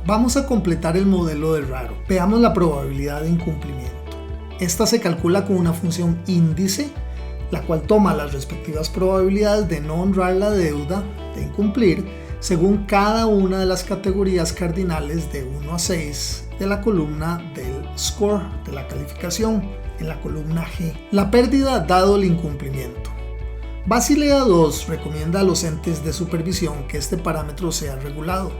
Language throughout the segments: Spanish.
vamos a completar el modelo de raro. Veamos la probabilidad de incumplimiento. Esta se calcula con una función índice, la cual toma las respectivas probabilidades de no honrar la deuda, de incumplir, según cada una de las categorías cardinales de 1 a 6 de la columna del score, de la calificación, en la columna G. La pérdida dado el incumplimiento. Basilea II recomienda a los entes de supervisión que este parámetro sea regulado.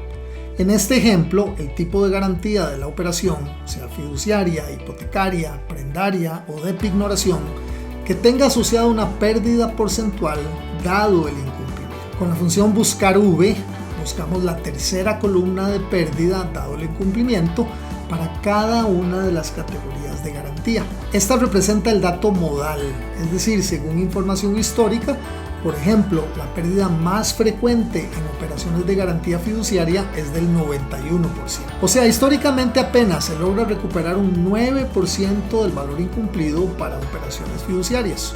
En este ejemplo, el tipo de garantía de la operación, sea fiduciaria, hipotecaria, prendaria o de pignoración, que tenga asociada una pérdida porcentual dado el incumplimiento. Con la función buscar V, buscamos la tercera columna de pérdida dado el incumplimiento para cada una de las categorías de garantía. Esta representa el dato modal, es decir, según información histórica. Por ejemplo, la pérdida más frecuente en operaciones de garantía fiduciaria es del 91%. O sea, históricamente apenas se logra recuperar un 9% del valor incumplido para operaciones fiduciarias.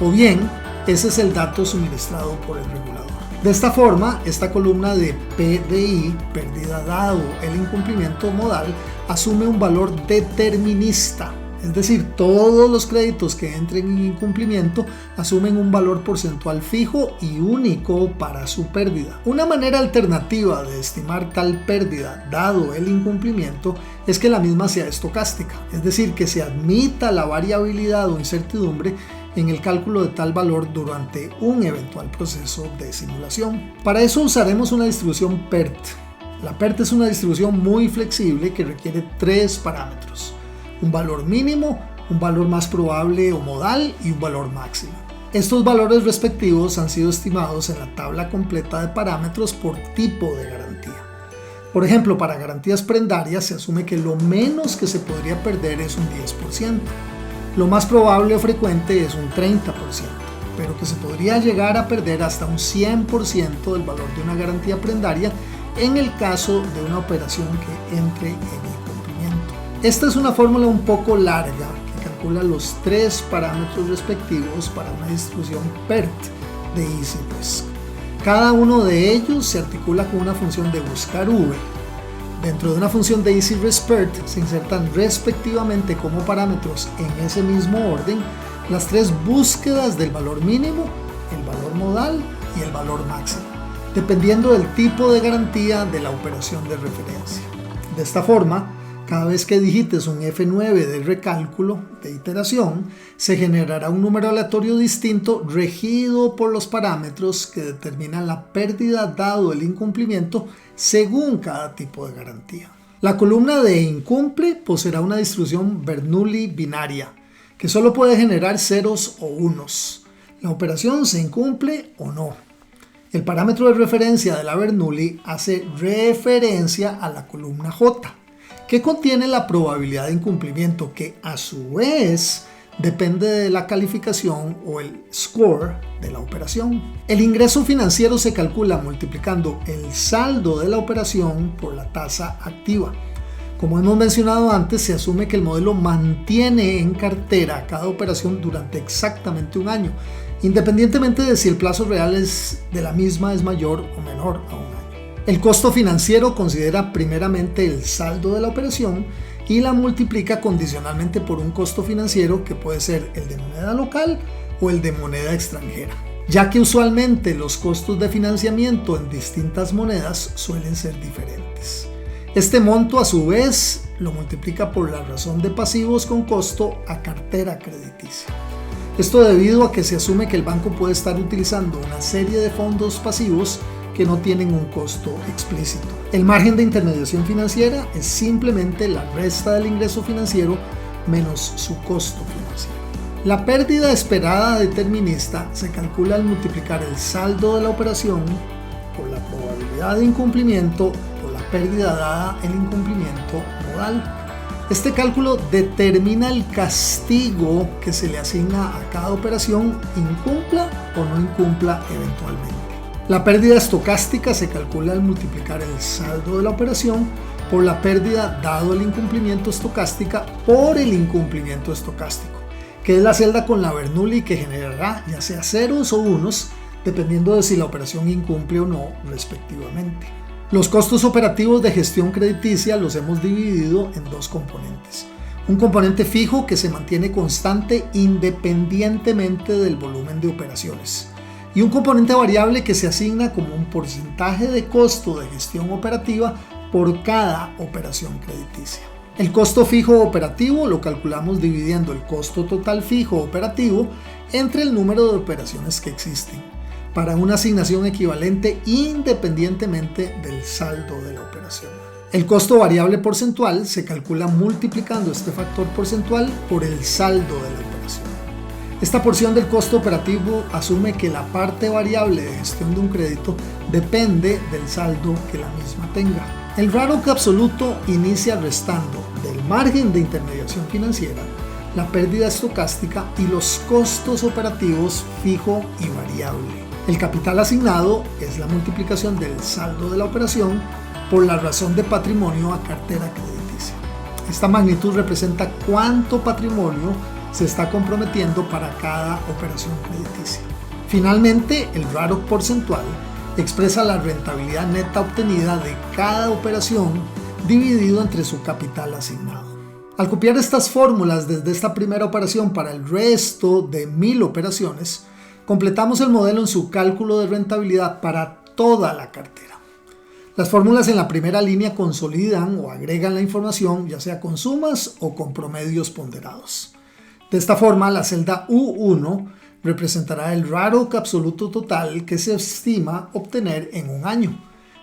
O bien, ese es el dato suministrado por el regulador. De esta forma, esta columna de PDI, pérdida dado el incumplimiento modal, asume un valor determinista. Es decir, todos los créditos que entren en incumplimiento asumen un valor porcentual fijo y único para su pérdida. Una manera alternativa de estimar tal pérdida dado el incumplimiento es que la misma sea estocástica, es decir, que se admita la variabilidad o incertidumbre en el cálculo de tal valor durante un eventual proceso de simulación. Para eso usaremos una distribución PERT. La PERT es una distribución muy flexible que requiere 3 parámetros. Un valor mínimo, un valor más probable o modal y un valor máximo. Estos valores respectivos han sido estimados en la tabla completa de parámetros por tipo de garantía. Por ejemplo, para garantías prendarias se asume que lo menos que se podría perder es un 10%. Lo más probable o frecuente es un 30%, pero que se podría llegar a perder hasta un 100% del valor de una garantía prendaria en el caso de una operación que entre en incumplimiento. Esta es una fórmula un poco larga que calcula los 3 parámetros respectivos para una distribución PERT de Easy Risk. Cada uno de ellos se articula con una función de buscar V. Dentro de una función de Easy Risk PERT se insertan respectivamente como parámetros en ese mismo orden las 3 búsquedas del valor mínimo, el valor modal y el valor máximo, dependiendo del tipo de garantía de la operación de referencia. De esta forma, cada vez que digites un F9 del recálculo de iteración, se generará un número aleatorio distinto regido por los parámetros que determinan la pérdida dado el incumplimiento según cada tipo de garantía. La columna de incumple poseerá una distribución Bernoulli binaria, que solo puede generar ceros o unos. La operación se incumple o no. El parámetro de referencia de la Bernoulli hace referencia a la columna J, que contiene la probabilidad de incumplimiento, que a su vez depende de la calificación o el score de la operación. El ingreso financiero se calcula multiplicando el saldo de la operación por la tasa activa. Como hemos mencionado antes, se asume que el modelo mantiene en cartera cada operación durante exactamente un año, independientemente de si el plazo real de la misma es mayor o menor a un año. El costo financiero considera primeramente el saldo de la operación y la multiplica condicionalmente por un costo financiero que puede ser el de moneda local o el de moneda extranjera, ya que usualmente los costos de financiamiento en distintas monedas suelen ser diferentes. Este monto a su vez lo multiplica por la razón de pasivos con costo a cartera crediticia. Esto debido a que se asume que el banco puede estar utilizando una serie de fondos pasivos que no tienen un costo explícito. El margen de intermediación financiera es simplemente la resta del ingreso financiero menos su costo financiero. La pérdida esperada determinista se calcula al multiplicar el saldo de la operación por la probabilidad de incumplimiento por la pérdida dada el incumplimiento modal. Este cálculo determina el castigo que se le asigna a cada operación, incumpla o no incumpla eventualmente. La pérdida estocástica se calcula al multiplicar el saldo de la operación por la pérdida dado el incumplimiento estocástica por el incumplimiento estocástico, que es la celda con la Bernoulli que generará ya sea ceros o unos, dependiendo de si la operación incumple o no respectivamente. Los costos operativos de gestión crediticia los hemos dividido en dos componentes. Un componente fijo que se mantiene constante independientemente del volumen de operaciones. Y un componente variable que se asigna como un porcentaje de costo de gestión operativa por cada operación crediticia. El costo fijo operativo lo calculamos dividiendo el costo total fijo operativo entre el número de operaciones que existen, para una asignación equivalente independientemente del saldo de la operación. El costo variable porcentual se calcula multiplicando este factor porcentual por el saldo de la operación. Esta porción del costo operativo asume que la parte variable de gestión de un crédito depende del saldo que la misma tenga. El RAROC absoluto inicia restando del margen de intermediación financiera la pérdida estocástica y los costos operativos fijo y variable. El capital asignado es la multiplicación del saldo de la operación por la razón de patrimonio a cartera crediticia. Esta magnitud representa cuánto patrimonio se está comprometiendo para cada operación crediticia. Finalmente, el RAROC porcentual expresa la rentabilidad neta obtenida de cada operación dividido entre su capital asignado. Al copiar estas fórmulas desde esta primera operación para el resto de 1000 operaciones, completamos el modelo en su cálculo de rentabilidad para toda la cartera. Las fórmulas en la primera línea consolidan o agregan la información, ya sea con sumas o con promedios ponderados. De esta forma, la celda U1 representará el RAROC absoluto total que se estima obtener en un año.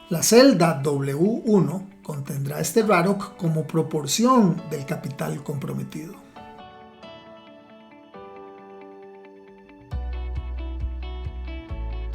La celda W1 contendrá este RAROC como proporción del capital comprometido.